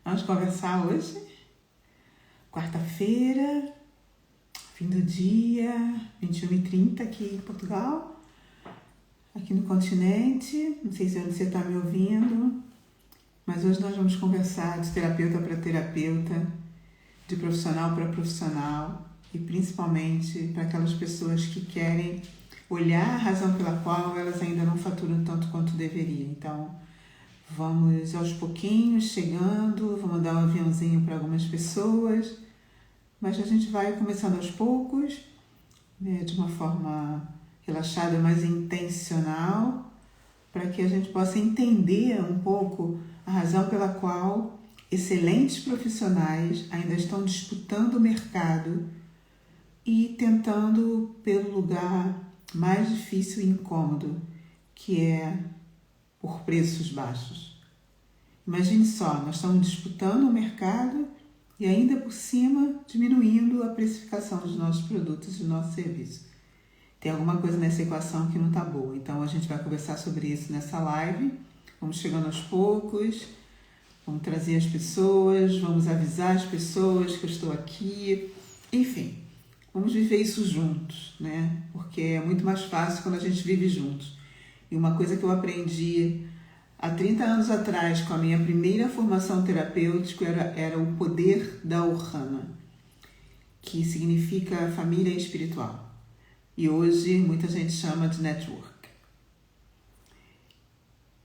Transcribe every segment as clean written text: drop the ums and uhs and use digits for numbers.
Vamos conversar hoje, quarta-feira, fim do dia, 21h30 aqui em Portugal, aqui no continente. Não sei se é onde você está me ouvindo, mas hoje nós vamos conversar de terapeuta para terapeuta, de profissional para profissional e principalmente para aquelas pessoas que querem olhar a razão pela qual elas ainda não faturam tanto quanto deveriam. Então, vamos aos pouquinhos chegando, vou mandar um aviãozinho para algumas pessoas, mas a gente vai começando aos poucos, né, de uma forma relaxada, mas intencional, para que a gente possa entender um pouco a razão pela qual excelentes profissionais ainda estão disputando o mercado e tentando pelo lugar mais difícil e incômodo, que é por preços baixos. Imagine só, nós estamos disputando o mercado e ainda por cima diminuindo a precificação dos nossos produtos e do nosso serviço. Tem alguma coisa nessa equação que não está boa, então a gente vai conversar sobre isso nessa live. Vamos chegando aos poucos, vamos trazer as pessoas, vamos avisar as pessoas que eu estou aqui, enfim. Vamos viver isso juntos, né? Porque é muito mais fácil quando a gente vive juntos. E uma coisa que eu aprendi há 30 anos atrás, com a minha primeira formação terapêutica, era o poder da Ohana, que significa família espiritual. E hoje muita gente chama de network.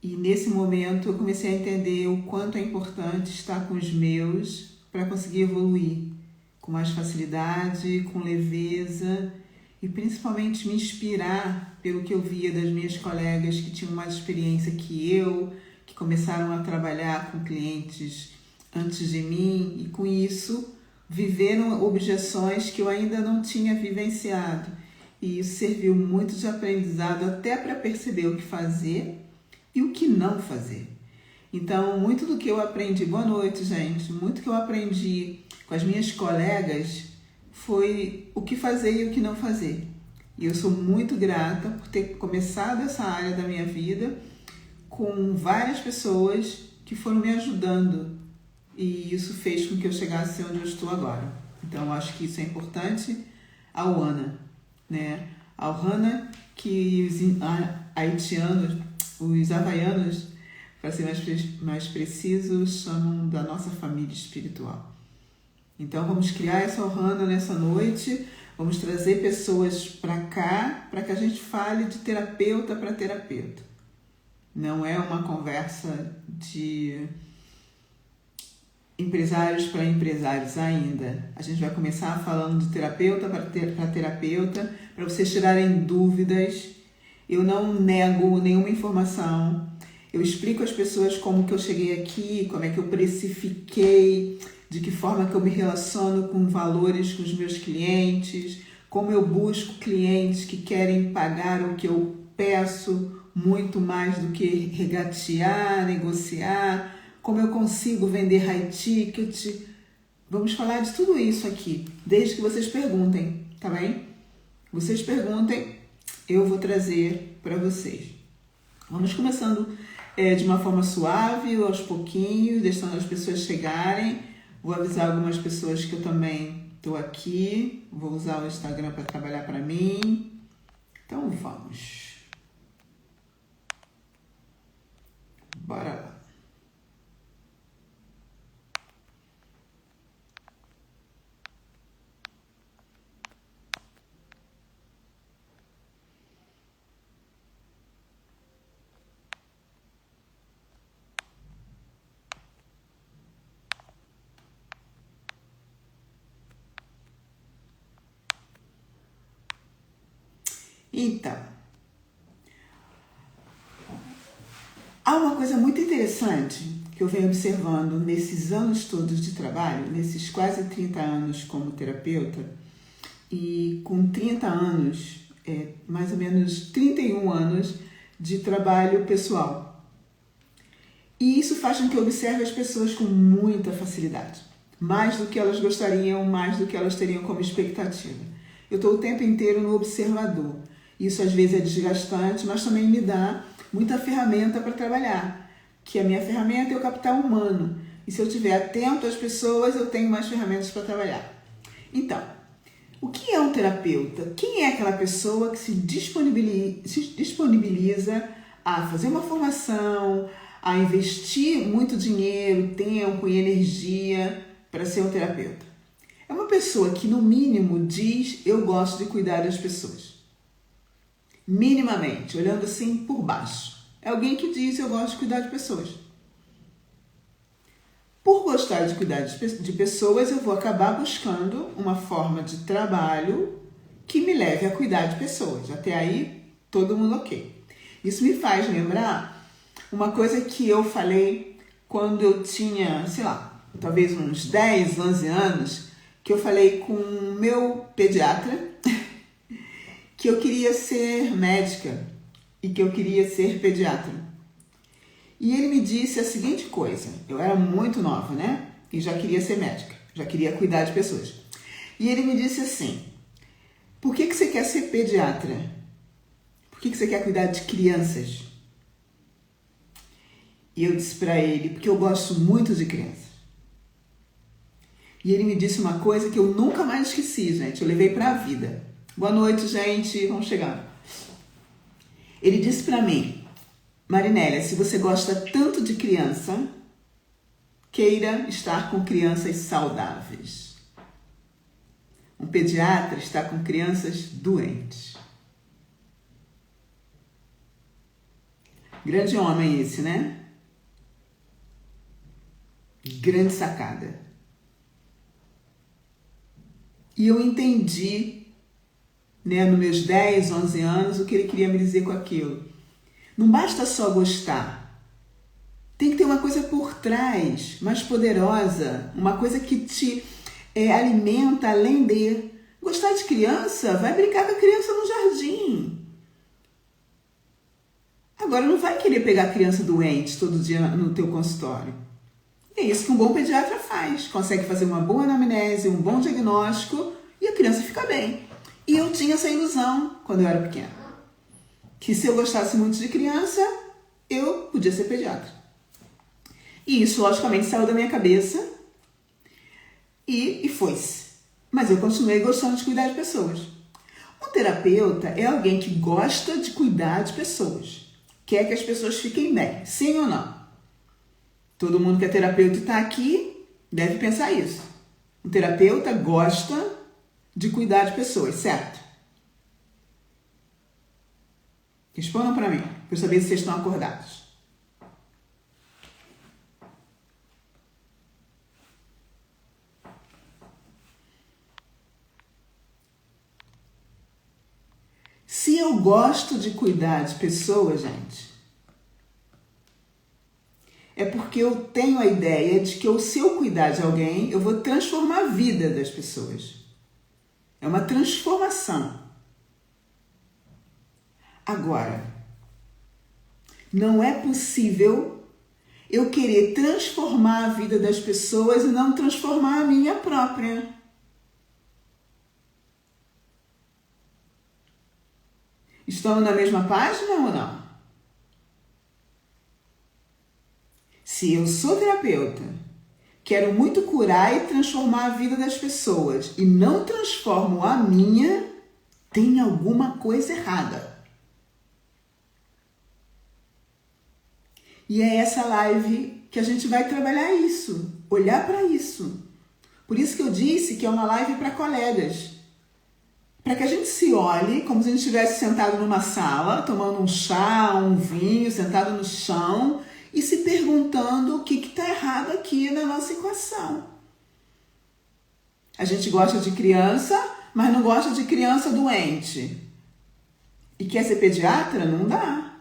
E nesse momento eu comecei a entender o quanto é importante estar com os meus para conseguir evoluir com mais facilidade, com leveza e principalmente me inspirar pelo que eu via das minhas colegas que tinham mais experiência que eu, que começaram a trabalhar com clientes antes de mim e com isso viveram objeções que eu ainda não tinha vivenciado. E isso serviu muito de aprendizado até para perceber o que fazer e o que não fazer. Então, muito do que eu aprendi, boa noite, gente, muito que eu aprendi com as minhas colegas foi o que fazer e o que não fazer. E eu sou muito grata por ter começado essa área da minha vida com várias pessoas que foram me ajudando. E isso fez com que eu chegasse onde eu estou agora. Então, eu acho que isso é importante. A Ohana, né? A Ohana que os haitianos, os havaianos, para ser mais preciso, chamam da nossa família espiritual. Então vamos criar essa Ohana nessa noite, vamos trazer pessoas para cá, para que a gente fale de terapeuta para terapeuta. Não é uma conversa de empresários para empresários ainda. A gente vai começar falando de terapeuta para terapeuta, para vocês tirarem dúvidas. Eu não nego nenhuma informação. Eu explico às pessoas como que eu cheguei aqui, como é que eu precifiquei, de que forma que eu me relaciono com valores com os meus clientes, como eu busco clientes que querem pagar o que eu peço muito mais do que regatear, negociar, como eu consigo vender high ticket. Vamos falar de tudo isso aqui, desde que vocês perguntem, tá bem? Vocês perguntem, eu vou trazer para vocês. Vamos começando de uma forma suave, aos pouquinhos, deixando as pessoas chegarem. Vou avisar algumas pessoas que eu também estou aqui. Vou usar o Instagram para trabalhar para mim. Então vamos. Bora lá. Então, há uma coisa muito interessante que eu venho observando nesses anos todos de trabalho, nesses quase 30 anos como terapeuta, e com 30 anos, mais ou menos 31 anos de trabalho pessoal. E isso faz com que eu observe as pessoas com muita facilidade, mais do que elas gostariam, mais do que elas teriam como expectativa. Eu estou o tempo inteiro no observador. Isso às vezes é desgastante, mas também me dá muita ferramenta para trabalhar, que a minha ferramenta é o capital humano, E se eu estiver atento às pessoas, eu tenho mais ferramentas para trabalhar. Então, o que é um terapeuta? Quem é aquela pessoa que se disponibiliza a fazer uma formação, a investir muito dinheiro, tempo e energia para ser um terapeuta? É uma pessoa que, no mínimo, diz: eu gosto de cuidar das pessoas. Minimamente, olhando assim por baixo. É alguém que diz: eu gosto de cuidar de pessoas. Por gostar de cuidar de pessoas, eu vou acabar buscando uma forma de trabalho que me leve a cuidar de pessoas. Até aí, todo mundo ok. Isso me faz lembrar uma coisa que eu falei quando eu tinha, sei lá, talvez uns 10, 11 anos, que eu falei com o meu pediatra que eu queria ser médica e que eu queria ser pediatra. E ele me disse a seguinte coisa: eu era muito nova, né? E já queria ser médica, já queria cuidar de pessoas. E ele me disse assim: por que você quer ser pediatra? Por que você quer cuidar de crianças? E eu disse para ele: porque eu gosto muito de crianças. E ele me disse uma coisa que eu nunca mais esqueci, gente. Eu levei para a vida. Boa noite, gente. Vamos chegando. Ele disse para mim: Marinélia, se você gosta tanto de criança, queira estar com crianças saudáveis. Um pediatra está com crianças doentes. Grande homem esse, né? Grande sacada. E eu entendi, né, nos meus 10, 11 anos, o que ele queria me dizer com aquilo. Não basta só gostar. Tem que ter uma coisa por trás, mais poderosa, uma coisa que te alimenta além de. Gostar de criança, vai brincar com a criança no jardim. Agora, não vai querer pegar a criança doente todo dia no teu consultório. É isso que um bom pediatra faz. Consegue fazer uma boa anamnese, um bom diagnóstico e a criança fica bem. E eu tinha essa ilusão quando eu era pequena. Que se eu gostasse muito de criança, eu podia ser pediatra. E isso, logicamente, saiu da minha cabeça e foi-se. Mas eu continuei gostando de cuidar de pessoas. Um terapeuta é alguém que gosta de cuidar de pessoas. Quer que as pessoas fiquem bem, sim ou não? Todo mundo que é terapeuta e está aqui deve pensar isso. Um terapeuta gosta de cuidar de pessoas, certo? Respondam para mim, para eu saber se vocês estão acordados. Se eu gosto de cuidar de pessoas, gente, é porque eu tenho a ideia de que se eu cuidar de alguém, eu vou transformar a vida das pessoas. É uma transformação. Agora, não é possível eu querer transformar a vida das pessoas e não transformar a minha própria. Estamos na mesma página ou não? Se eu sou terapeuta, quero muito curar e transformar a vida das pessoas e não transformo a minha, tem alguma coisa errada. E é essa live que a gente vai trabalhar isso, olhar para isso. Por isso que eu disse que é uma live para colegas. Para que a gente se olhe como se a gente estivesse sentado numa sala, tomando um chá, um vinho, sentado no chão e se perguntando o que está errado aqui na nossa equação. A gente gosta de criança, mas não gosta de criança doente. E quer ser pediatra? Não dá.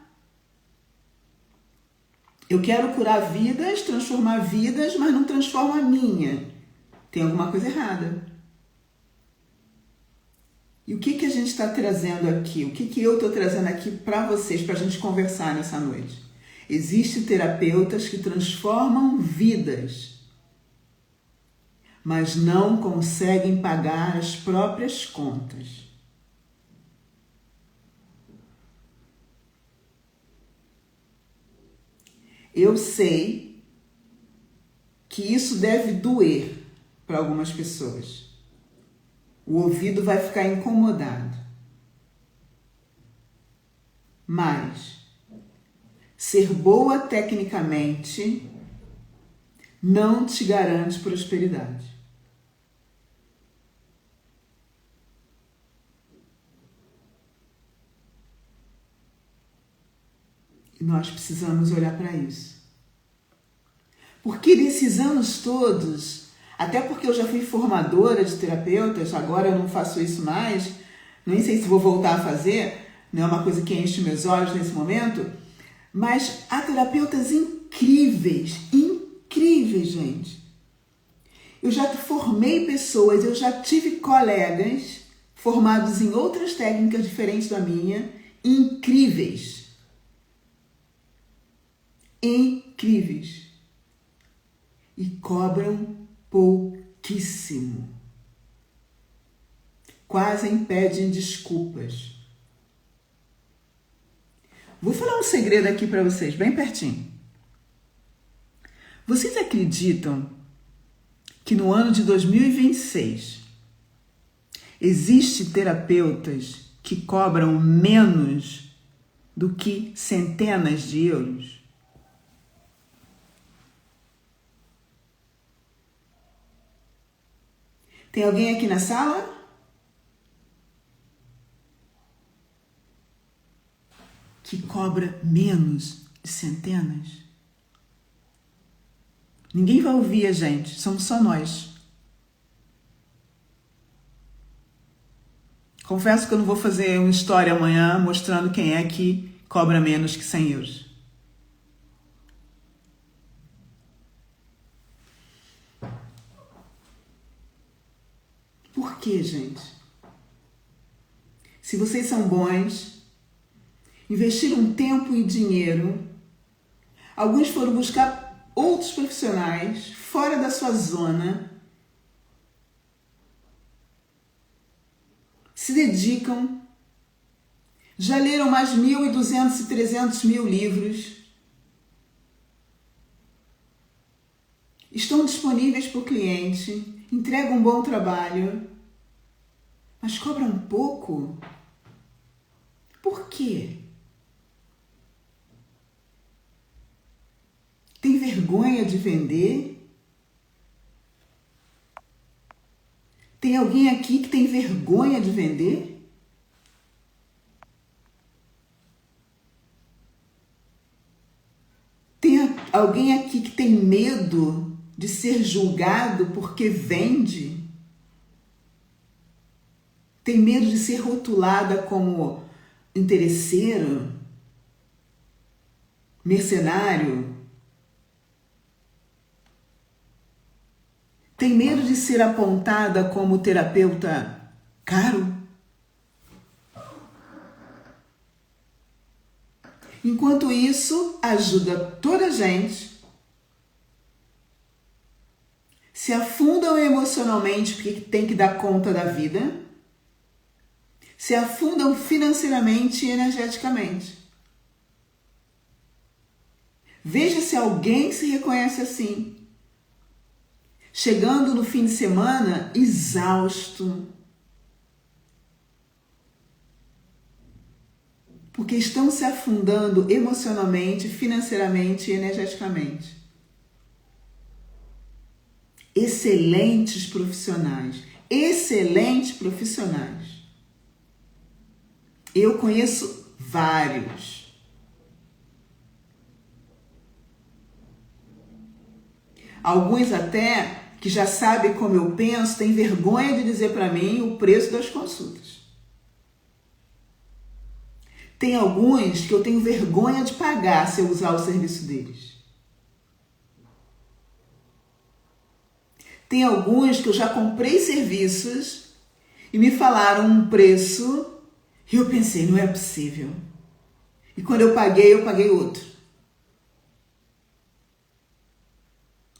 Eu quero curar vidas, transformar vidas, mas não transformo a minha. Tem alguma coisa errada. E o que a gente está trazendo aqui? O que eu estou trazendo aqui para vocês, para a gente conversar nessa noite? Existem terapeutas que transformam vidas, mas não conseguem pagar as próprias contas. Eu sei que isso deve doer para algumas pessoas. O ouvido vai ficar incomodado. Mas ser boa tecnicamente não te garante prosperidade. E nós precisamos olhar para isso. Porque nesses anos todos, até porque eu já fui formadora de terapeutas, agora eu não faço isso mais, nem sei se vou voltar a fazer, não é uma coisa que enche meus olhos nesse momento, mas há terapeutas incríveis, gente. Eu já formei pessoas, eu já tive colegas formados em outras técnicas diferentes da minha, incríveis. Incríveis. E cobram pouquíssimo. Quase pedem desculpas. Vou falar um segredo aqui para vocês, bem pertinho. Vocês acreditam que no ano de 2026 existem terapeutas que cobram menos do que centenas de euros? Tem alguém aqui na sala? Que cobra menos de centenas? Ninguém vai ouvir a gente, somos só nós. Confesso que eu não vou fazer uma história amanhã mostrando quem é que cobra menos que 100 euros. Por quê, gente? Se vocês são bons, investiram tempo e dinheiro, alguns foram buscar outros profissionais fora da sua zona, se dedicam, já leram mais 1.200 e 300 mil livros, estão disponíveis para o cliente, entregam um bom trabalho, mas cobram pouco. Por quê? Tem vergonha de vender? Tem alguém aqui que tem vergonha de vender? Tem alguém aqui que tem medo de ser julgado porque vende? Tem medo de ser rotulada como interesseiro? Mercenário? Tem medo de ser apontada como terapeuta caro? Enquanto isso, ajuda toda a gente, se afundam emocionalmente porque tem que dar conta da vida, se afundam financeiramente e energeticamente. Veja se alguém se reconhece assim. Chegando no fim de semana, exausto. Porque estão se afundando emocionalmente, financeiramente e energeticamente. Excelentes profissionais. Excelentes profissionais. Eu conheço vários. Alguns até que já sabem como eu penso, têm vergonha de dizer para mim o preço das consultas. Tem alguns que eu tenho vergonha de pagar se eu usar o serviço deles. Tem alguns que eu já comprei serviços e me falaram um preço e eu pensei, não é possível. E quando eu paguei outro.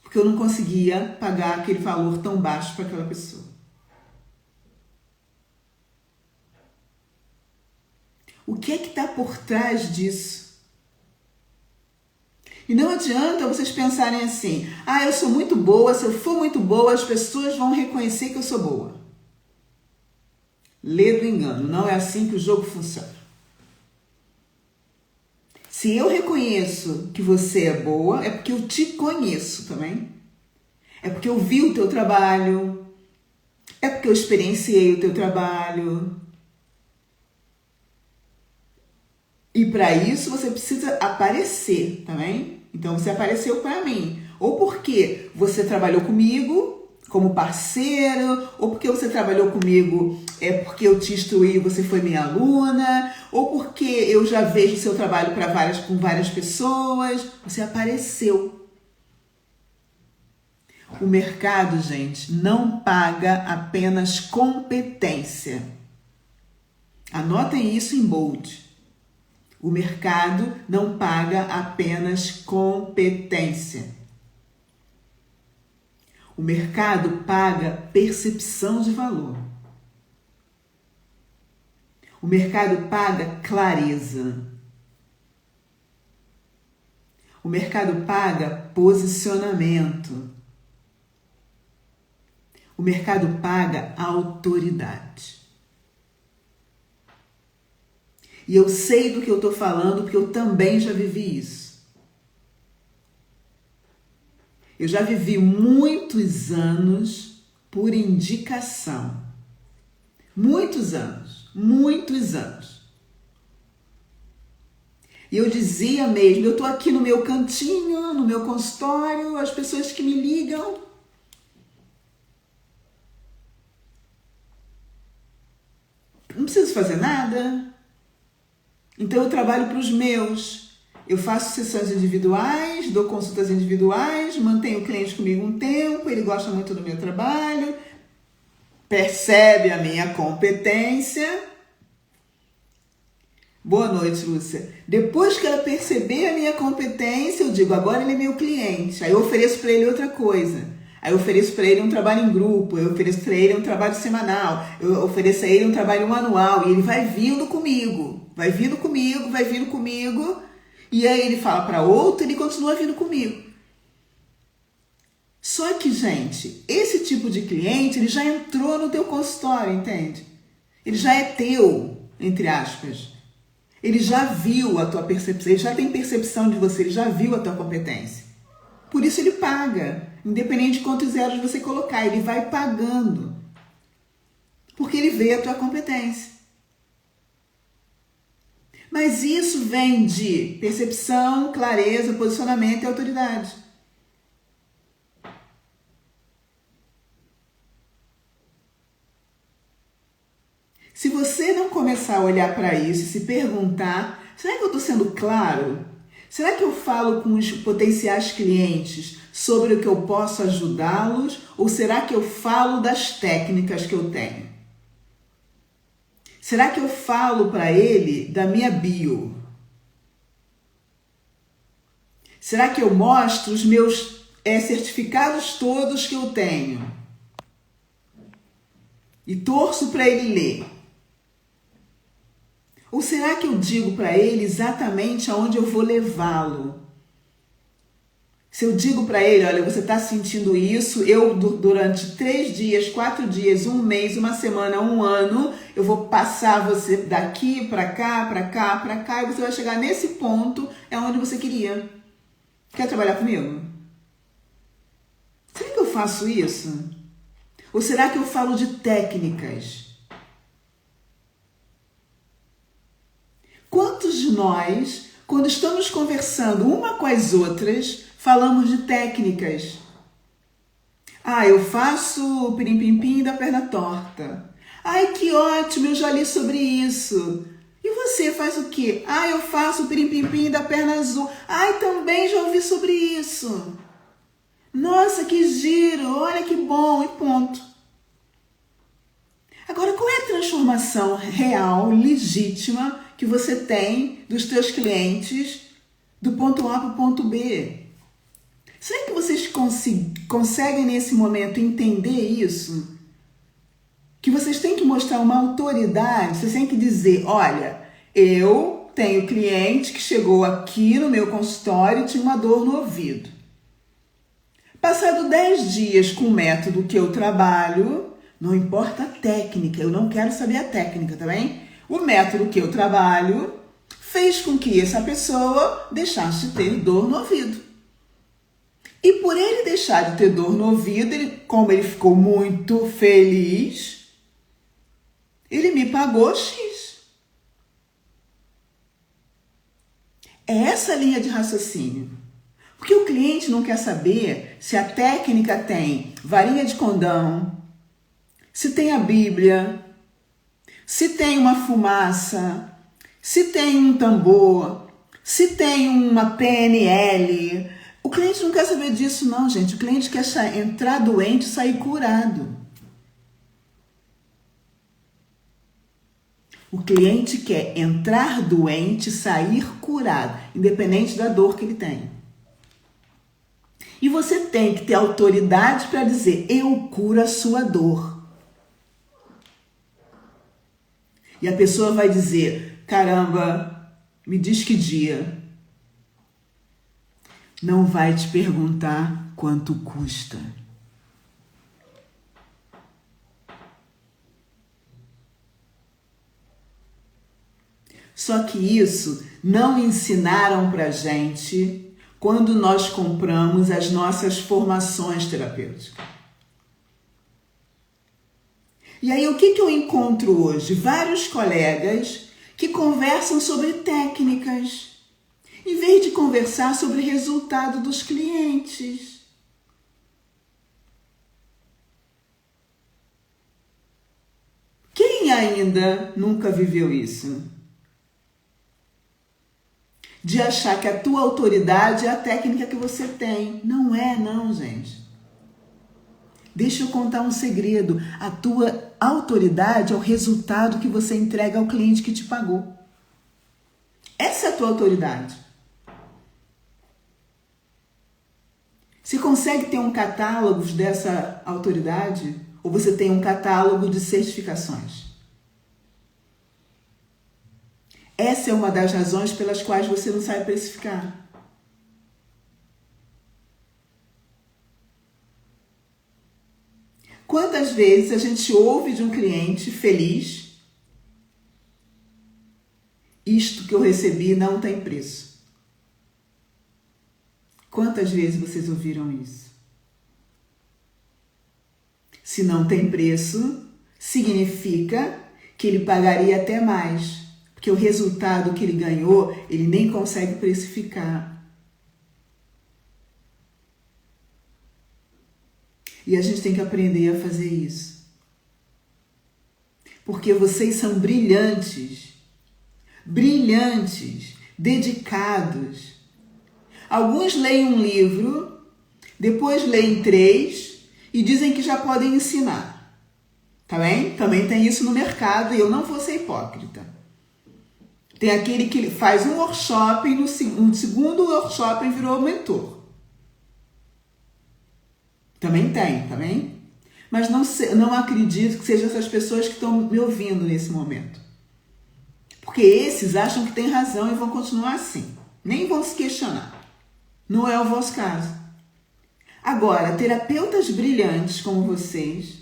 Porque eu não conseguia pagar aquele valor tão baixo para aquela pessoa. O que é que está por trás disso? E não adianta vocês pensarem assim, eu sou muito boa, se eu for muito boa, as pessoas vão reconhecer que eu sou boa. Lê do engano, não é assim que o jogo funciona. Se eu reconheço que você é boa, é porque eu te conheço também. É porque eu vi o teu trabalho, é porque eu experienciei o teu trabalho. E para isso você precisa aparecer também. Então você apareceu para mim. Ou porque você trabalhou comigo como parceiro, ou porque você trabalhou comigo porque eu te instruí, você foi minha aluna, ou porque eu já vejo o seu trabalho com várias pessoas. Você apareceu. O mercado, gente, não paga apenas competência. Anotem isso em bold. O mercado não paga apenas competência. O mercado paga percepção de valor. O mercado paga clareza. O mercado paga posicionamento. O mercado paga autoridade. E eu sei do que eu estou falando porque eu também já vivi isso. Eu já vivi muitos anos por indicação. Muitos anos. E eu dizia mesmo, eu estou aqui no meu cantinho, no meu consultório, as pessoas que me ligam. Não preciso fazer nada. Então eu trabalho para os meus. Eu faço sessões individuais, dou consultas individuais, mantenho o cliente comigo um tempo, ele gosta muito do meu trabalho, percebe a minha competência. Boa noite, Lúcia. Depois que ela perceber a minha competência, eu digo, agora ele é meu cliente. Aí eu ofereço para ele outra coisa. Aí eu ofereço para ele um trabalho em grupo, eu ofereço para ele um trabalho semanal, eu ofereço a ele um trabalho manual, e ele vai vindo comigo, e aí ele fala para outro e ele continua vindo comigo. Só que, gente, esse tipo de cliente, ele já entrou no teu consultório, entende? Ele já é teu, entre aspas. Ele já viu a tua percepção, ele já tem percepção de você, ele já viu a tua competência. Por isso ele paga, independente de quantos zeros você colocar, ele vai pagando. Porque ele vê a tua competência. Mas isso vem de percepção, clareza, posicionamento e autoridade. Se você não começar a olhar para isso e se perguntar, será que eu estou sendo claro? Será que eu falo com os potenciais clientes sobre o que eu posso ajudá-los? Ou será que eu falo das técnicas que eu tenho? Será que eu falo para ele da minha bio? Será que eu mostro os meus certificados todos que eu tenho? E torço para ele ler? Ou será que eu digo para ele exatamente aonde eu vou levá-lo? Se eu digo para ele, olha, você está sentindo isso, eu durante 3 dias, 4 dias, 1 mês, 1 semana, 1 ano, eu vou passar você daqui para cá, para cá, para cá, e você vai chegar nesse ponto, é onde você queria. Quer trabalhar comigo? Será que eu faço isso? Ou será que eu falo de técnicas? Quantos de nós, quando estamos conversando uma com as outras, falamos de técnicas? Eu faço o pirim-pim-pim da perna torta. Ai, que ótimo, eu já li sobre isso. E você faz o quê? Eu faço o pirim-pim-pim da perna azul. Também já ouvi sobre isso. Nossa, que giro, olha que bom, e ponto. Agora, qual é a transformação real, legítima, que você tem dos teus clientes do ponto A para o ponto B? Será que vocês conseguem nesse momento entender isso? Que vocês têm que mostrar uma autoridade, vocês têm que dizer, olha, eu tenho cliente que chegou aqui no meu consultório e tinha uma dor no ouvido. Passado 10 dias com o método que eu trabalho, não importa a técnica, eu não quero saber a técnica, tá bem? O método que eu trabalho fez com que essa pessoa deixasse de ter dor no ouvido. E por ele deixar de ter dor no ouvido, como ele ficou muito feliz, ele me pagou X. É essa a linha de raciocínio. Porque o cliente não quer saber se a técnica tem varinha de condão, se tem a Bíblia, se tem uma fumaça, se tem um tambor, se tem uma PNL. O cliente não quer saber disso não, gente. O cliente quer entrar doente e sair curado. O cliente quer entrar doente e sair curado, independente da dor que ele tem. E você tem que ter autoridade para dizer, eu curo a sua dor. E a pessoa vai dizer, caramba, me diz que dia. Não vai te perguntar quanto custa. Só que isso não ensinaram pra gente quando nós compramos as nossas formações terapêuticas. E aí o que eu encontro hoje? Vários colegas que conversam sobre técnicas, em vez de conversar sobre o resultado dos clientes. Quem ainda nunca viveu isso? De achar que a tua autoridade é a técnica que você tem. Não é, não, gente. Deixa eu contar um segredo. A tua autoridade é o resultado que você entrega ao cliente que te pagou. Essa é a tua autoridade. Você consegue ter um catálogo dessa autoridade? Ou você tem um catálogo de certificações? Essa é uma das razões pelas quais você não sabe precificar. Quantas vezes a gente ouve de um cliente feliz, isto que eu recebi não tem preço? Quantas vezes vocês ouviram isso? Se não tem preço, significa que ele pagaria até mais. Porque o resultado que ele ganhou, ele nem consegue precificar. E a gente tem que aprender a fazer isso. Porque vocês são brilhantes. Brilhantes. Dedicados. Alguns leem um livro, depois leem 3 e dizem que já podem ensinar. Tá bem? Também tem isso no mercado e eu não vou ser hipócrita. Tem aquele que faz um workshop e no segundo workshop virou mentor. Também tem, tá bem? Mas não acredito que sejam essas pessoas que estão me ouvindo nesse momento. Porque esses acham que tem razão e vão continuar assim. Nem vão se questionar. Não é o vosso caso. Agora, terapeutas brilhantes como vocês,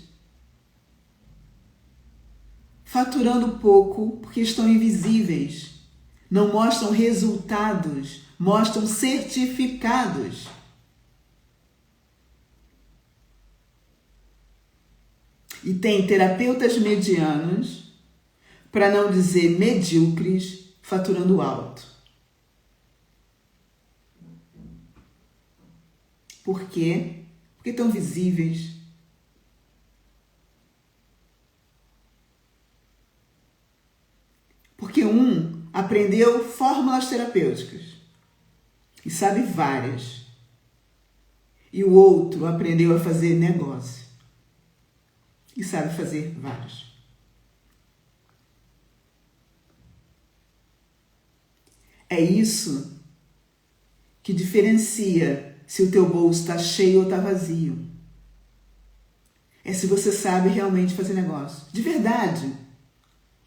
faturando pouco porque estão invisíveis, não mostram resultados, mostram certificados. E tem terapeutas medianos, para não dizer medíocres, faturando alto. Por quê? Porque estão visíveis. Porque um aprendeu fórmulas terapêuticas e sabe várias. E o outro aprendeu a fazer negócio e sabe fazer vários. É isso que diferencia se o teu bolso está cheio ou está vazio. É se você sabe realmente fazer negócio. De verdade.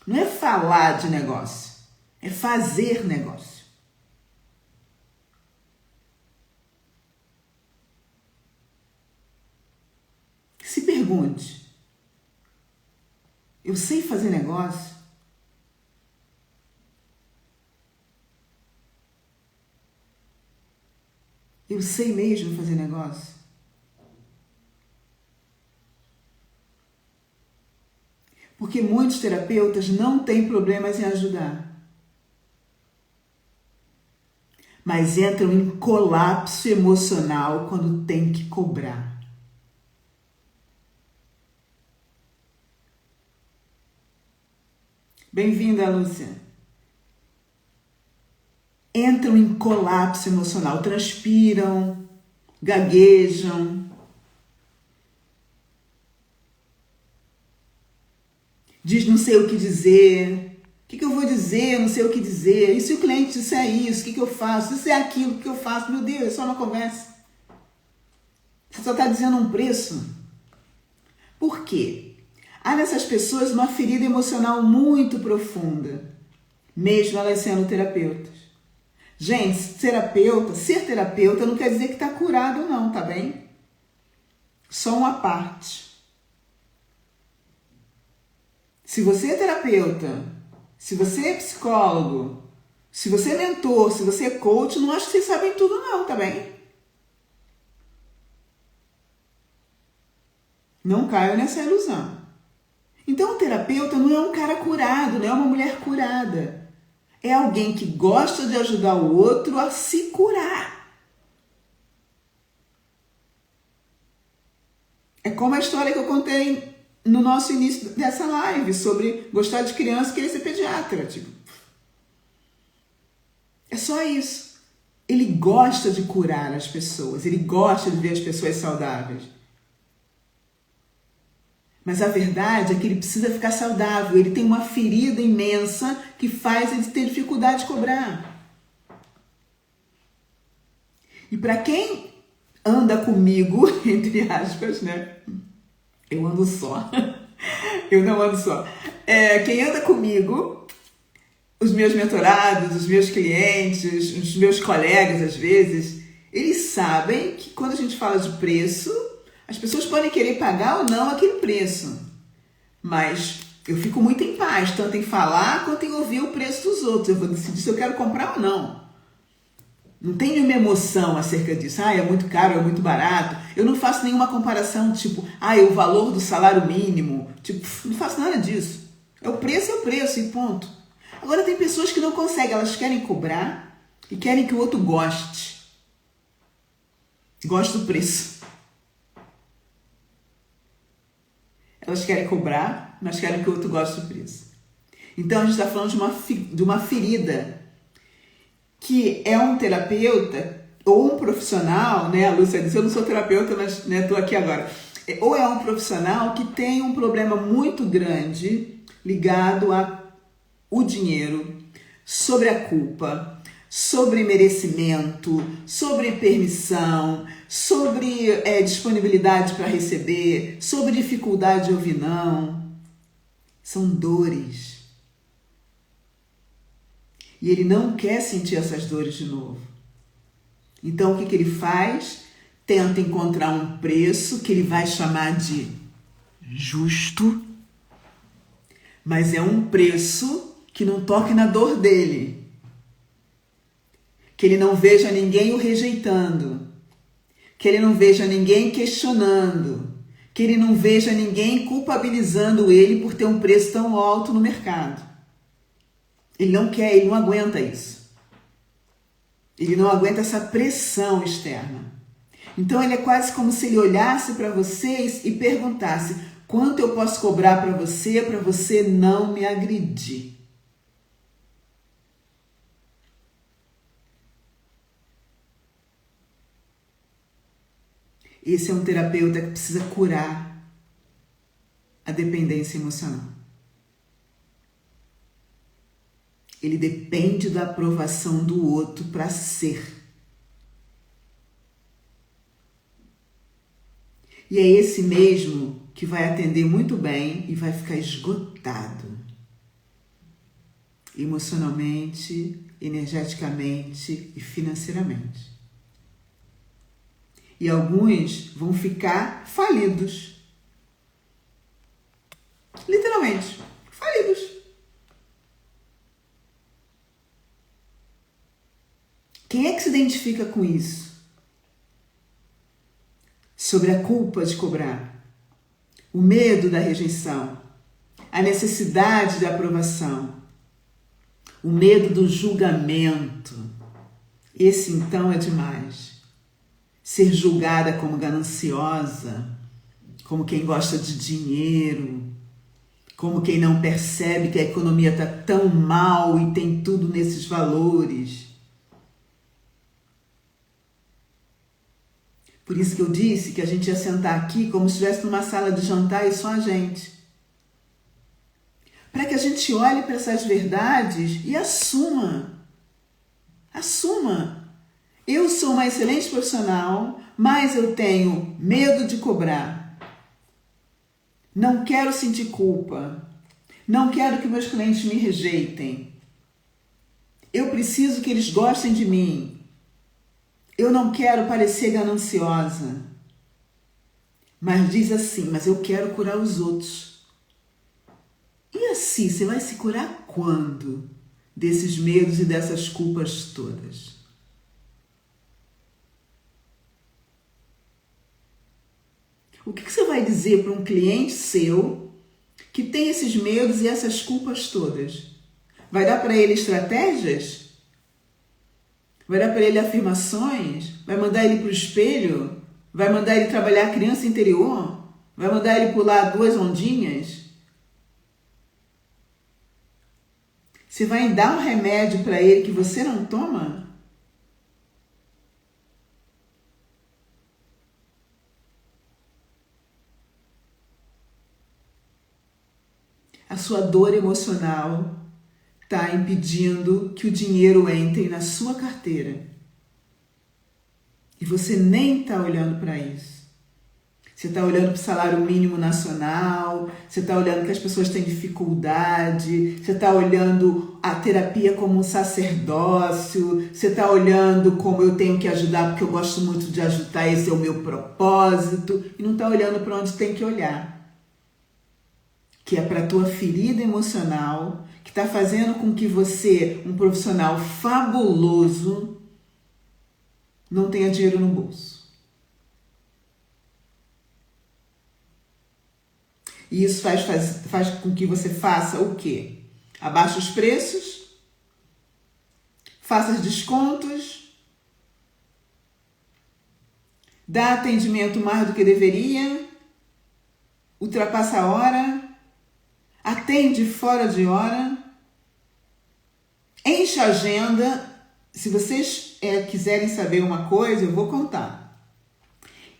Não é falar de negócio. é fazer negócio. Se pergunte, eu sei fazer negócio? Eu sei mesmo fazer negócio? Porque muitos terapeutas não têm problemas em ajudar, mas entram em colapso emocional quando tem que cobrar. Bem-vinda, Lúcia. Entram em colapso emocional, transpiram, gaguejam. Diz não sei o que dizer. O que eu vou dizer? Não sei o que dizer. E se o cliente disser isso, o que eu faço? Se disser aquilo, o que eu faço? Meu Deus, é só uma conversa. Você só está dizendo um preço. Por quê? Há nessas pessoas uma ferida emocional muito profunda, mesmo elas sendo terapeutas. Gente, ser terapeuta não quer dizer que está curado não, tá bem? Só uma parte. Se você é terapeuta, se você é psicólogo, se você é mentor, se você é coach, não acho que vocês sabem tudo não, tá bem? Não caio nessa ilusão. Então o terapeuta não é um cara curado, não é uma mulher curada. É alguém que gosta de ajudar o outro a se curar. É como a história que eu contei no nosso início dessa live sobre gostar de criança e querer ser pediatra. Tipo. É só isso. Ele gosta de curar as pessoas, ele gosta de ver as pessoas saudáveis. Mas a verdade é que ele precisa ficar saudável, ele tem uma ferida imensa que faz ele ter dificuldade de cobrar. E para quem anda comigo, entre aspas, né? Eu ando só. Eu não ando só. Quem anda comigo, os meus mentorados, os meus clientes, os meus colegas, às vezes, eles sabem que quando a gente fala de preço, as pessoas podem querer pagar ou não aquele preço. Mas eu fico muito em paz, tanto em falar quanto em ouvir o preço dos outros. Eu vou decidir se eu quero comprar ou não. Não tem nenhuma emoção acerca disso. É muito caro, é muito barato. Eu não faço nenhuma comparação, tipo, é o valor do salário mínimo. Tipo, não faço nada disso. É o preço e ponto. Agora tem pessoas que não conseguem, elas querem cobrar e querem que o outro goste. Goste do preço. Elas querem cobrar, mas querem que o outro goste do preço. Então a gente está falando de uma ferida que é um terapeuta ou um profissional, né? A Lúcia disse, eu não sou terapeuta, mas estou aqui agora. Ou é um profissional que tem um problema muito grande ligado ao dinheiro, sobre a culpa, sobre merecimento, sobre permissão, sobre disponibilidade para receber, sobre dificuldade de ouvir não. São dores. E ele não quer sentir essas dores de novo. Então o que ele faz? Tenta encontrar um preço que ele vai chamar de justo, mas é um preço que não toque na dor dele. Que ele não veja ninguém o rejeitando. Que ele não veja ninguém questionando. Que ele não veja ninguém culpabilizando ele por ter um preço tão alto no mercado. Ele não quer, ele não aguenta isso. Ele não aguenta essa pressão externa. Então ele é quase como se ele olhasse para vocês e perguntasse: quanto eu posso cobrar para você não me agredir? Esse é um terapeuta que precisa curar a dependência emocional. Ele depende da aprovação do outro para ser. E é esse mesmo que vai atender muito bem e vai ficar esgotado. emocionalmente, energeticamente e financeiramente. E alguns vão ficar falidos. Literalmente, falidos. Quem é que se identifica com isso? Sobre a culpa de cobrar, o medo da rejeição, a necessidade de aprovação, o medo do julgamento. Esse então é demais. Ser julgada como gananciosa, como quem gosta de dinheiro, como quem não percebe que a economia está tão mal e tem tudo nesses valores. Por isso que eu disse que a gente ia sentar aqui como se estivesse numa sala de jantar e só a gente. Para que a gente olhe para essas verdades e assuma. Assuma. Eu sou uma excelente profissional, mas eu tenho medo de cobrar. Não quero sentir culpa. Não quero que meus clientes me rejeitem. Eu preciso que eles gostem de mim. Eu não quero parecer gananciosa. Mas diz assim, mas eu quero curar os outros. E assim, você vai se curar quando? Desses medos e dessas culpas todas. O que você vai dizer para um cliente seu que tem esses medos e essas culpas todas? Vai dar para ele estratégias? Vai dar para ele afirmações? Vai mandar ele para o espelho? Vai mandar ele trabalhar a criança interior? Vai mandar ele pular 2 ondinhas? Você vai dar um remédio para ele que você não toma? A sua dor emocional está impedindo que o dinheiro entre na sua carteira. E você nem está olhando para isso. Você está olhando para o salário mínimo nacional, você está olhando que as pessoas têm dificuldade, você está olhando a terapia como um sacerdócio, você está olhando como eu tenho que ajudar porque eu gosto muito de ajudar, esse é o meu propósito, e não está olhando para onde tem que olhar. Que é para a tua ferida emocional, que está fazendo com que você, um profissional fabuloso, não tenha dinheiro no bolso. E isso faz com que você faça o quê? Abaixe os preços, faça os descontos, dá atendimento mais do que deveria, ultrapassa a hora, atende fora de hora, enche a agenda. Se vocês quiserem saber uma coisa, eu vou contar.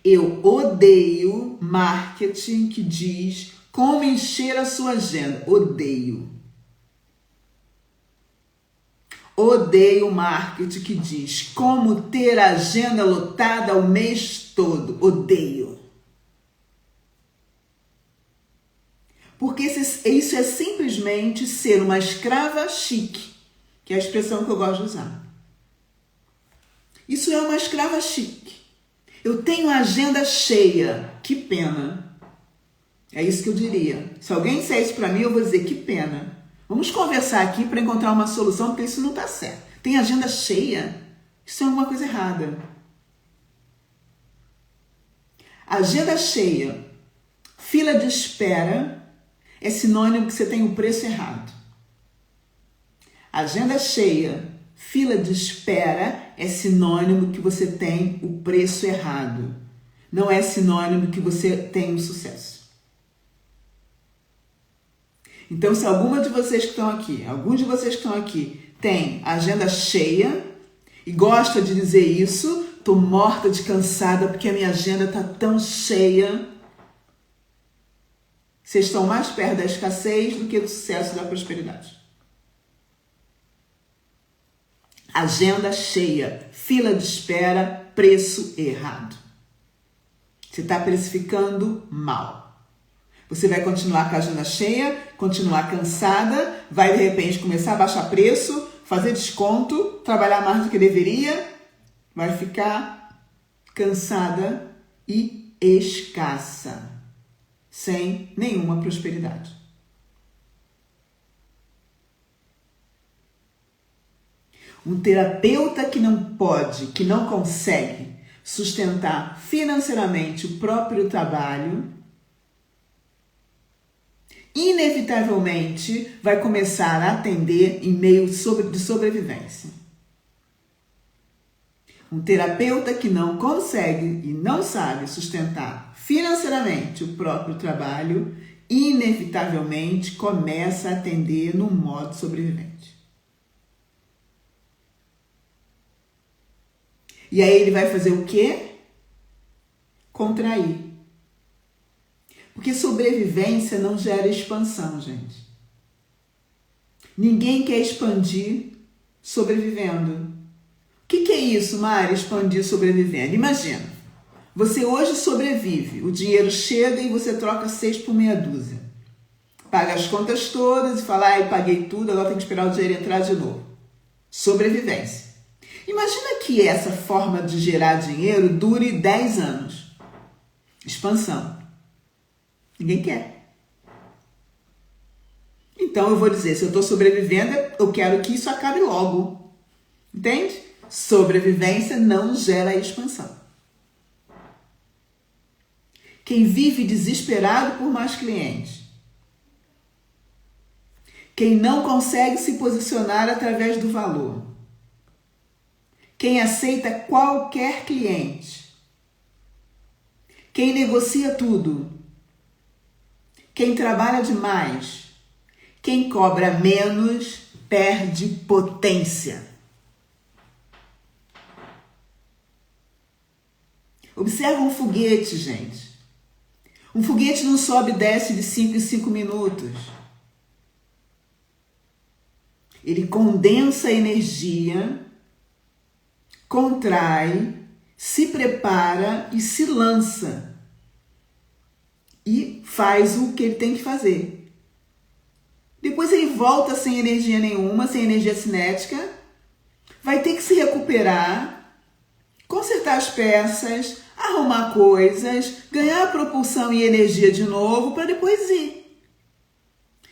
Eu odeio marketing que diz como encher a sua agenda. Odeio. Odeio marketing que diz como ter a agenda lotada o mês todo. Odeio. Porque isso é simplesmente ser uma escrava chique, que é a expressão que eu gosto de usar. Isso é uma escrava chique. Eu tenho a agenda cheia. Que pena. É isso que eu diria. Se alguém disser isso para mim, eu vou dizer que pena. Vamos conversar aqui para encontrar uma solução, porque isso não está certo. Tem agenda cheia? Isso é alguma coisa errada. Agenda cheia, fila de espera, é sinônimo que você tem o preço errado. Agenda cheia, fila de espera, é sinônimo que você tem o preço errado. Não é sinônimo que você tem o sucesso. Então, se algum de vocês que estão aqui, tem agenda cheia e gosta de dizer isso, tô morta de cansada porque a minha agenda tá tão cheia. Vocês estão mais perto da escassez do que do sucesso e da prosperidade. Agenda cheia, fila de espera, preço errado. Você está precificando mal. Você vai continuar com a agenda cheia, continuar cansada, vai de repente começar a baixar preço, fazer desconto, trabalhar mais do que deveria, vai ficar cansada e escassa, sem nenhuma prosperidade. Um terapeuta que não pode, que não consegue sustentar financeiramente o próprio trabalho, inevitavelmente vai começar a atender em meio de sobrevivência. Um terapeuta que não consegue e não sabe sustentar financeiramente o próprio trabalho, inevitavelmente começa a atender no modo sobrevivente. E aí ele vai fazer o quê? Contrair. Porque sobrevivência não gera expansão, gente. Ninguém quer expandir sobrevivendo. O que é isso, Mari, expandir sobrevivendo? Imagina, você hoje sobrevive, o dinheiro chega e você troca 6 por meia dúzia. Paga as contas todas e fala, paguei tudo, agora tem que esperar o dinheiro entrar de novo. Sobrevivência. Imagina que essa forma de gerar dinheiro dure 10 anos. Expansão. Ninguém quer. Então eu vou dizer, se eu estou sobrevivendo, eu quero que isso acabe logo. Entende? Sobrevivência não gera expansão. Quem vive desesperado por mais clientes. Quem não consegue se posicionar através do valor. Quem aceita qualquer cliente. Quem negocia tudo. Quem trabalha demais. Quem cobra menos perde potência. Observa um foguete, gente. Um foguete não sobe e desce de 5 em 5 minutos. Ele condensa a energia, contrai, se prepara e se lança. E faz o que ele tem que fazer. Depois ele volta sem energia nenhuma, sem energia cinética. Vai ter que se recuperar, consertar as peças, arrumar coisas, ganhar propulsão e energia de novo para depois ir.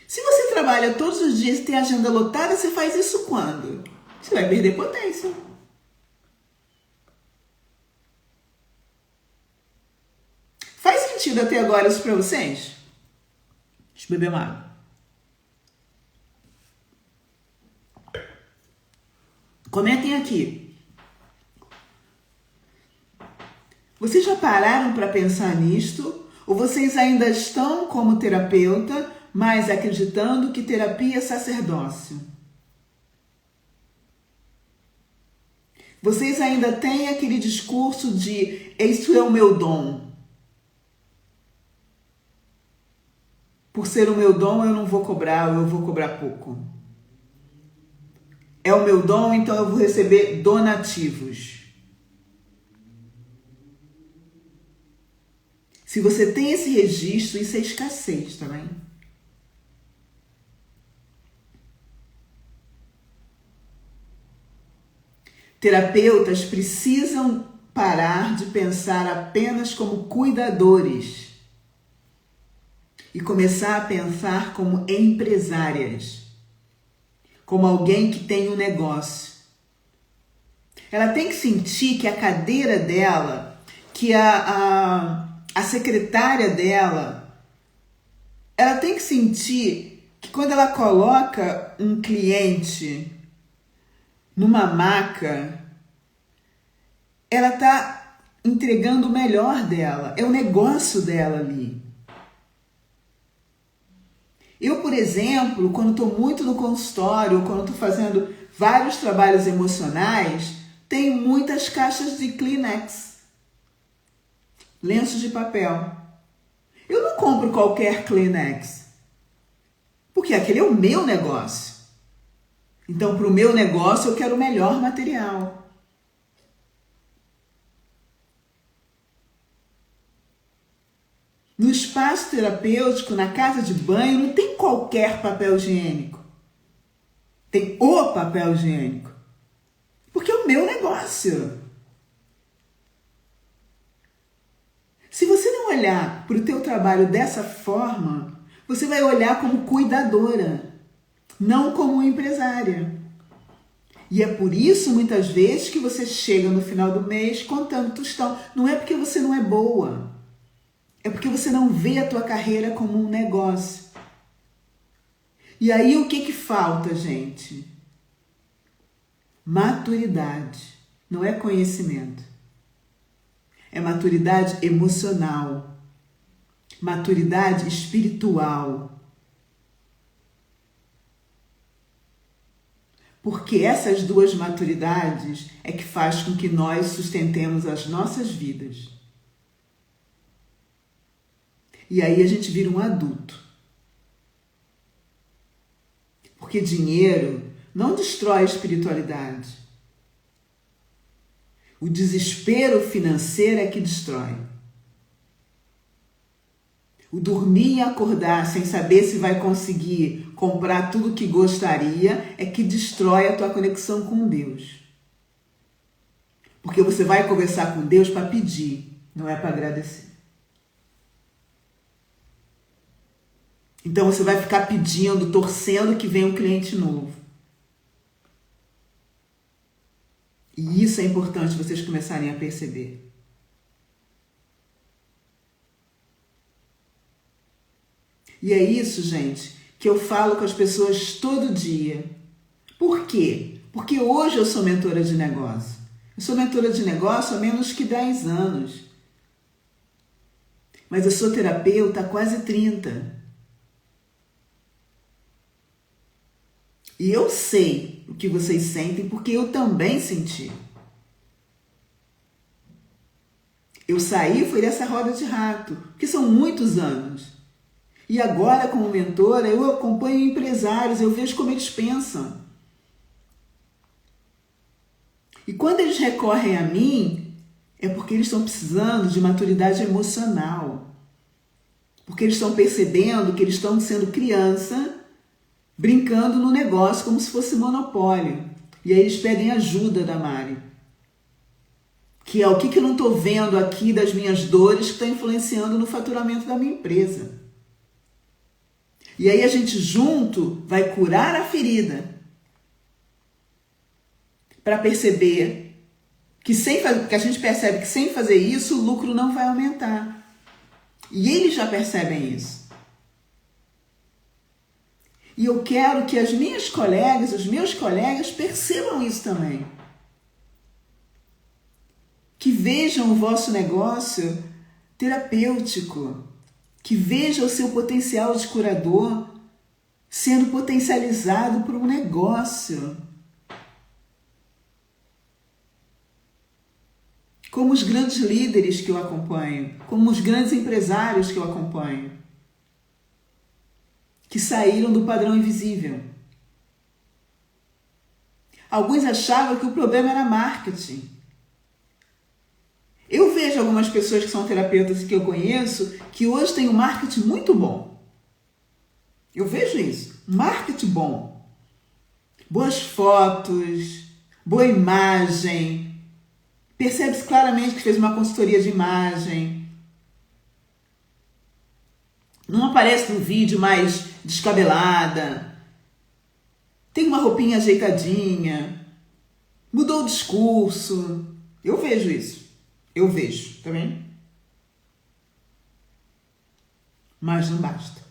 Se você trabalha todos os dias e tem a agenda lotada, você faz isso quando? Você vai perder potência. Faz sentido até agora isso para vocês? Deixa eu beber uma água. Comentem aqui. Vocês já pararam para pensar nisto? Ou vocês ainda estão como terapeuta, mas acreditando que terapia é sacerdócio? Vocês ainda têm aquele discurso de isso é o meu dom. Por ser o meu dom, eu não vou cobrar, ou eu vou cobrar pouco. É o meu dom, então eu vou receber donativos. Se você tem esse registro, isso é escassez também. Terapeutas precisam parar de pensar apenas como cuidadores e começar a pensar como empresárias, como alguém que tem um negócio. Ela tem que sentir que a cadeira dela, que a secretária dela, ela tem que sentir que quando ela coloca um cliente numa maca, ela está entregando o melhor dela, é o negócio dela ali. Eu, por exemplo, quando estou muito no consultório, quando estou fazendo vários trabalhos emocionais, tenho muitas caixas de Kleenex, lenços de papel. Eu não compro qualquer Kleenex, porque aquele é o meu negócio. Então, para o meu negócio, eu quero o melhor material. No espaço terapêutico, na casa de banho, não tem qualquer papel higiênico. Tem o papel higiênico. Porque é o meu negócio. Se você não olhar para o teu trabalho dessa forma, você vai olhar como cuidadora, não como empresária. E é por isso, muitas vezes, que você chega no final do mês contando tostão. Não é porque você não é boa. É porque você não vê a tua carreira como um negócio. E aí o que falta, gente? Maturidade. Não é conhecimento. É maturidade emocional. Maturidade espiritual. Porque essas duas maturidades é que faz com que nós sustentemos as nossas vidas. E aí a gente vira um adulto. Porque dinheiro não destrói a espiritualidade. O desespero financeiro é que destrói. O dormir e acordar sem saber se vai conseguir comprar tudo que gostaria é que destrói a tua conexão com Deus. Porque você vai conversar com Deus para pedir, não é para agradecer. Então você vai ficar pedindo, torcendo que venha um cliente novo. E isso é importante vocês começarem a perceber. E é isso, gente, que eu falo com as pessoas todo dia. Por quê? Porque hoje eu sou mentora de negócio. Eu sou mentora de negócio há menos que 10 anos. Mas eu sou terapeuta há quase 30. E eu sei o que vocês sentem porque eu também senti. Eu saí foi dessa roda de rato, porque são muitos anos. E agora, como mentora, eu acompanho empresários, eu vejo como eles pensam. E quando eles recorrem a mim, é porque eles estão precisando de maturidade emocional. Porque eles estão percebendo que eles estão sendo criança, brincando no negócio como se fosse monopólio. E aí eles pedem ajuda da Mari. Que é o que eu não estou vendo aqui das minhas dores que está influenciando no faturamento da minha empresa. E aí a gente junto vai curar a ferida. Para perceber que a gente percebe que sem fazer isso o lucro não vai aumentar. E eles já percebem isso. E eu quero que as minhas colegas, os meus colegas percebam isso também. Que vejam o vosso negócio terapêutico, que vejam o seu potencial de curador sendo potencializado por um negócio. Como os grandes líderes que eu acompanho, como os grandes empresários que eu acompanho, que saíram do padrão invisível. Alguns achavam que o problema era marketing. Eu vejo algumas pessoas que são terapeutas e que eu conheço que hoje têm um marketing muito bom. Eu vejo isso. Marketing bom. Boas fotos, boa imagem. Percebe-se claramente que fez uma consultoria de imagem. Não aparece no vídeo mais descabelada. Tem uma roupinha ajeitadinha. Mudou o discurso. Eu vejo isso. Eu vejo, tá bem? Mas não basta.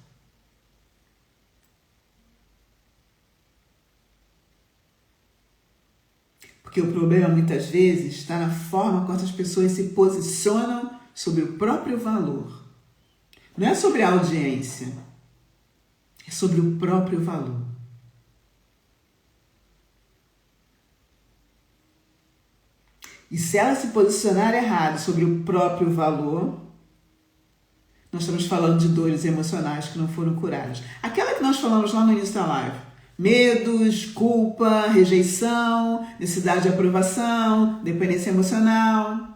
Porque o problema, muitas vezes, está na forma como as pessoas se posicionam sobre o próprio valor. Não é sobre a audiência. É sobre o próprio valor. E se ela se posicionar errado sobre o próprio valor, nós estamos falando de dores emocionais que não foram curadas. Aquela que nós falamos lá no início da live. Medos, culpa, rejeição, necessidade de aprovação, dependência emocional.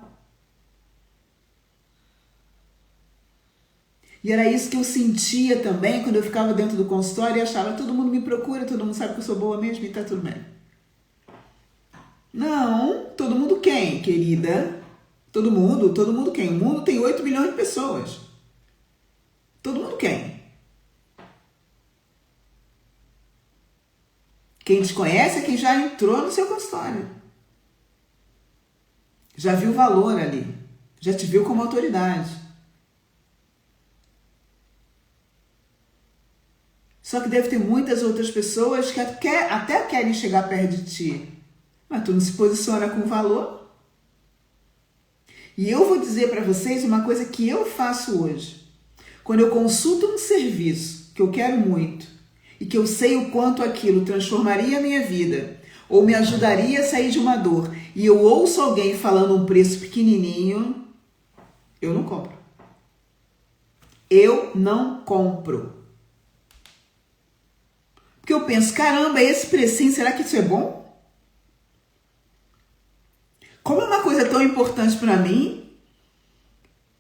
E era isso que eu sentia também quando eu ficava dentro do consultório e achava, todo mundo me procura, todo mundo sabe que eu sou boa mesmo e tá tudo bem. Não, todo mundo quem, querida? Todo mundo quem? O mundo tem 8 bilhões de pessoas. Todo mundo quem? Quem te conhece é quem já entrou no seu consultório. Já viu o valor ali. Já te viu como autoridade. Só que deve ter muitas outras pessoas que até querem chegar perto de ti. Mas tu não se posiciona com valor. E eu vou dizer para vocês uma coisa que eu faço hoje. Quando eu consulto um serviço que eu quero muito e que eu sei o quanto aquilo transformaria a minha vida ou me ajudaria a sair de uma dor e eu ouço alguém falando um preço pequenininho, eu não compro. Eu não compro. Porque eu penso, caramba, esse precinho, será que isso é bom? Como é uma coisa tão importante para mim,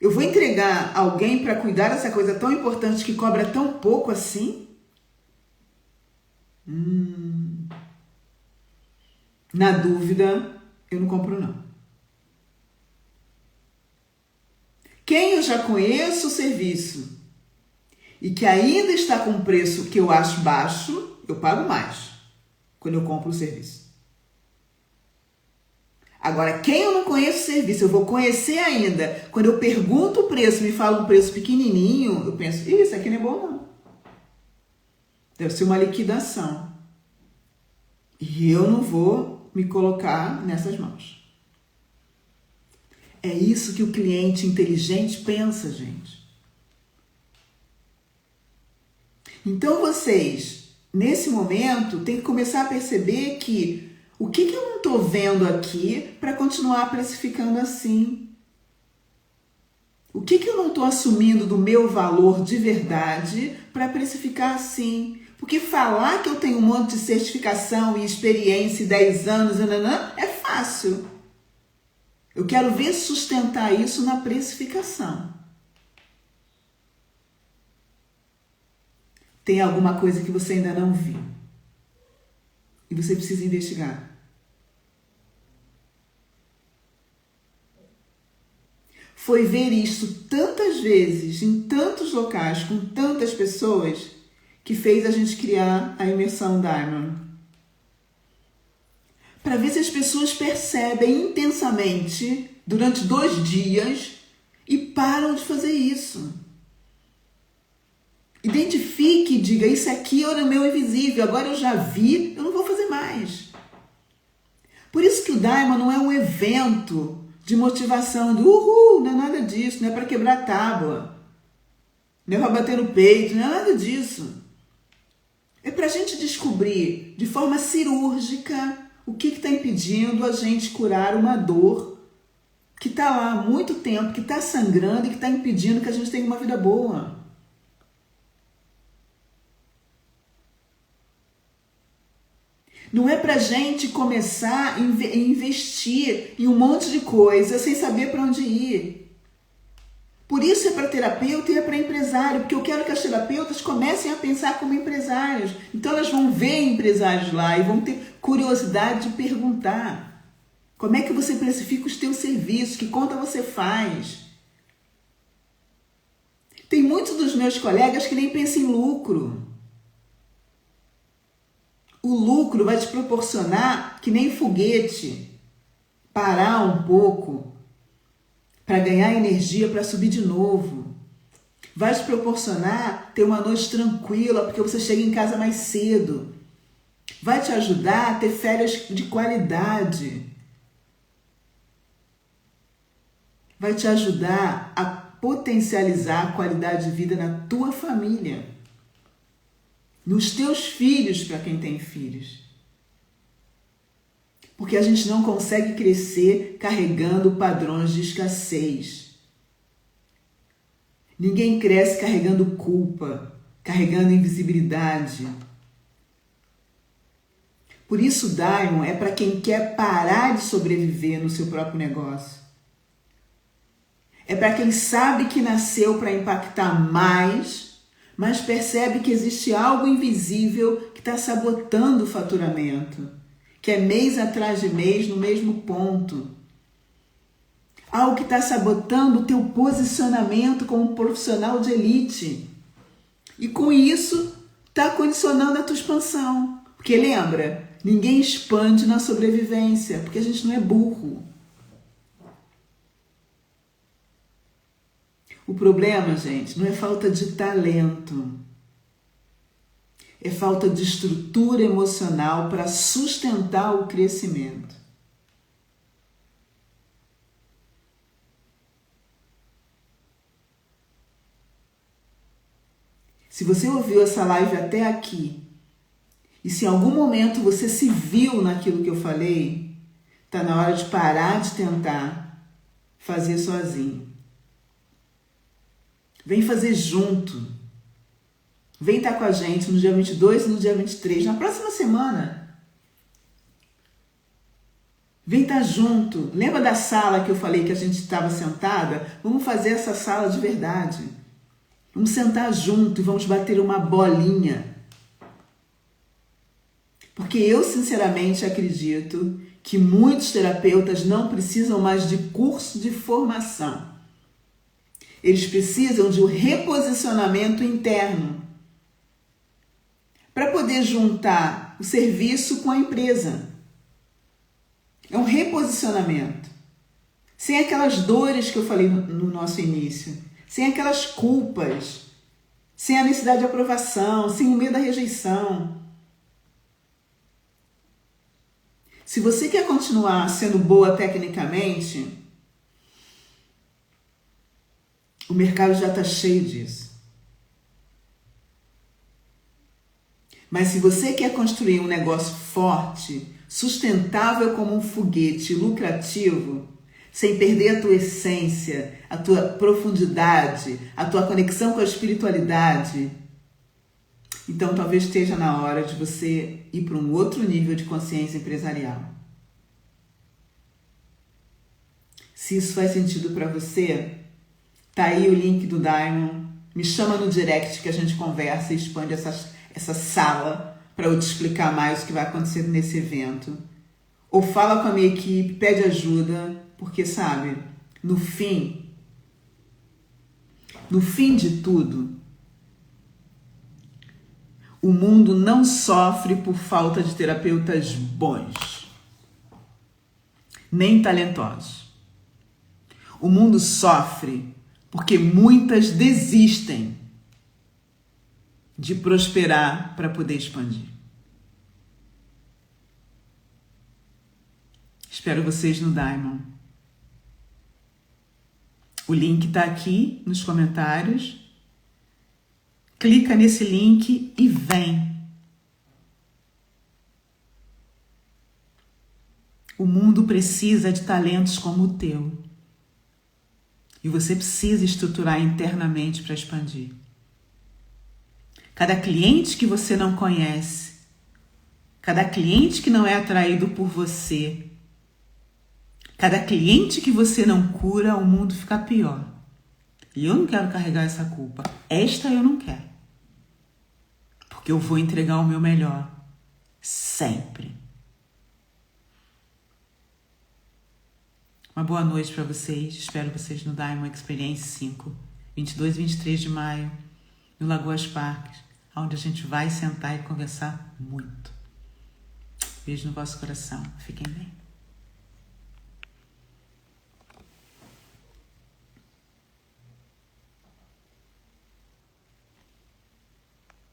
eu vou entregar alguém para cuidar dessa coisa tão importante que cobra tão pouco assim? Na dúvida, eu não compro não. Quem eu já conheço o serviço e que ainda está com um preço que eu acho baixo, eu pago mais quando eu compro o serviço. Agora, quem eu não conheço o serviço, eu vou conhecer ainda. Quando eu pergunto o preço, me fala um preço pequenininho, eu penso, isso aqui não é bom não. Deve ser uma liquidação. E eu não vou me colocar nessas mãos. É isso que o cliente inteligente pensa, gente. Então vocês, nesse momento, têm que começar a perceber que o que eu não estou vendo aqui para continuar precificando assim? O que eu não estou assumindo do meu valor de verdade para precificar assim? Porque falar que eu tenho um monte de certificação e experiência e 10 anos, é fácil. Eu quero ver sustentar isso na precificação. Tem alguma coisa que você ainda não viu. E você precisa investigar. Foi ver isso tantas vezes, em tantos locais, com tantas pessoas, que fez a gente criar a imersão Diamond. Para ver se as pessoas percebem intensamente, durante 2 dias, e param de fazer isso. Identifique e diga, isso aqui era o meu invisível, agora eu já vi, eu não vou fazer mais. Por isso que o Diamond não é um evento de motivação, do uhul, não é nada disso, não é para quebrar tábua, não é para bater no peito, não é nada disso. É para a gente descobrir de forma cirúrgica o que está impedindo a gente curar uma dor que está lá há muito tempo, que está sangrando e que está impedindo que a gente tenha uma vida boa. Não é para a gente começar a investir em um monte de coisa sem saber para onde ir. Por isso é para terapeuta e é para empresário, porque eu quero que as terapeutas comecem a pensar como empresários. Então elas vão ver empresários lá e vão ter curiosidade de perguntar. Como é que você precifica os teus serviços? Que conta você faz? Tem muitos dos meus colegas que nem pensam em lucro. O lucro vai te proporcionar, que nem foguete, parar um pouco para ganhar energia para subir de novo. Vai te proporcionar ter uma noite tranquila porque você chega em casa mais cedo. Vai te ajudar a ter férias de qualidade. Vai te ajudar a potencializar a qualidade de vida na tua família. Nos teus filhos, para quem tem filhos. Porque a gente não consegue crescer carregando padrões de escassez. Ninguém cresce carregando culpa, carregando invisibilidade. Por isso, Diamond é para quem quer parar de sobreviver no seu próprio negócio. É para quem sabe que nasceu para impactar mais, mas percebe que existe algo invisível que está sabotando o faturamento, que é mês atrás de mês no mesmo ponto. Algo que está sabotando o teu posicionamento como profissional de elite. E com isso, está condicionando a tua expansão. Porque lembra, ninguém expande na sobrevivência, porque a gente não é burro. O problema, gente, não é falta de talento. É falta de estrutura emocional para sustentar o crescimento. Se você ouviu essa live até aqui, e se em algum momento você se viu naquilo que eu falei, está na hora de parar de tentar fazer sozinho. Vem fazer junto. Vem estar com a gente no dia 22 e no dia 23, na próxima semana. Vem estar junto. Lembra da sala que eu falei que a gente estava sentada? Vamos fazer essa sala de verdade. Vamos sentar junto e vamos bater uma bolinha. Porque eu, sinceramente, acredito que muitos terapeutas não precisam mais de curso de formação. Eles precisam de um reposicionamento interno para poder juntar o serviço com a empresa. É um reposicionamento. Sem aquelas dores que eu falei no nosso início. Sem aquelas culpas. Sem a necessidade de aprovação. Sem o medo da rejeição. Se você quer continuar sendo boa tecnicamente, o mercado já está cheio disso. Mas se você quer construir um negócio forte, sustentável como um foguete, lucrativo, sem perder a tua essência, a tua profundidade, a tua conexão com a espiritualidade, então talvez esteja na hora de você ir para um outro nível de consciência empresarial. Se isso faz sentido para você, tá aí o link do Diamond. Me chama no direct que a gente conversa e expande essa sala para eu te explicar mais o que vai acontecer nesse evento. Ou fala com a minha equipe, pede ajuda, porque sabe, no fim de tudo, o mundo não sofre por falta de terapeutas bons, nem talentosos. O mundo sofre porque muitas desistem de prosperar para poder expandir. Espero vocês no Diamond. O link está aqui nos comentários. Clica nesse link e vem. O mundo precisa de talentos como o teu. E você precisa estruturar internamente para expandir. Cada cliente que você não conhece, cada cliente que não é atraído por você, cada cliente que você não cura, o mundo fica pior. E eu não quero carregar essa culpa. Esta eu não quero. Porque eu vou entregar o meu melhor. Sempre. Uma boa noite para vocês. Espero vocês no Diamond Experience 5. 22 e 23 de maio. No Lagoas Parques. Onde a gente vai sentar e conversar muito. Beijo no vosso coração. Fiquem bem.